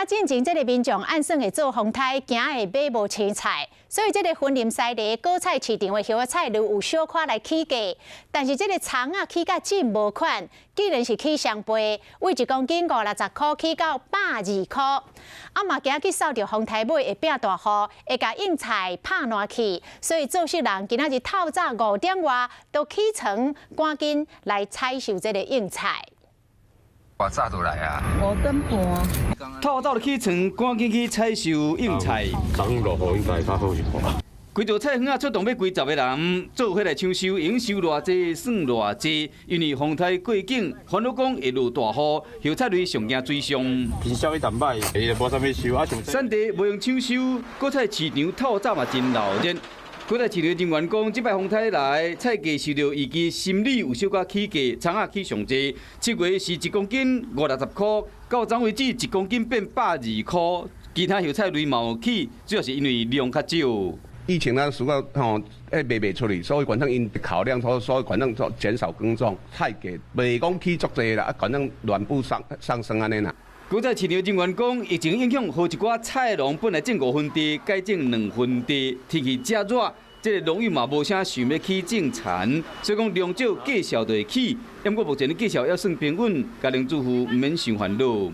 进前这个民众按算会做风台，惊会买无青菜，所以这个云林西里果菜市场的叶菜如有小可来起价，但是这个葱啊起价真无款，既然是起双倍，为1公斤560块起到120块。啊嘛，今去扫着风台尾会变大雨，会甲应菜拍烂去，所以做事人今仔日透早5点外都起床，赶紧来采收这个应菜。 我早就来啊5点半，透早就起床，赶紧去采收应菜。昨落雨应该较好一点。规条菜园啊出动要几10个人，做伙来抢收，营收偌济算偌济。因为风台过境，烦恼讲会落大雨，叶菜类上惊水上。营销一淡歹，伊就无啥物收啊，上产地无用抢收，果菜市场透早嘛真闹热。 果菜市场人员讲，即摆风台来，菜价受到预期心理有小可起价，葱啊起上济。7月是1公斤560块，到昨为止1公斤变120块。其他叶菜类嘛有起，主要是因为量较少。疫情呢，暑假卖出去，所以反正因考量所以反正减少耕种，菜价未讲起足济啦，反正乱步上升安尼啦。 果菜市场人员讲，疫情影响，好一寡菜农本来种5分地，改种2分地，天气遮热，这个农友嘛无啥想要去种田，所以讲量少价少就会起。不过目前的价少还算平稳，家庭主妇唔免伤烦恼。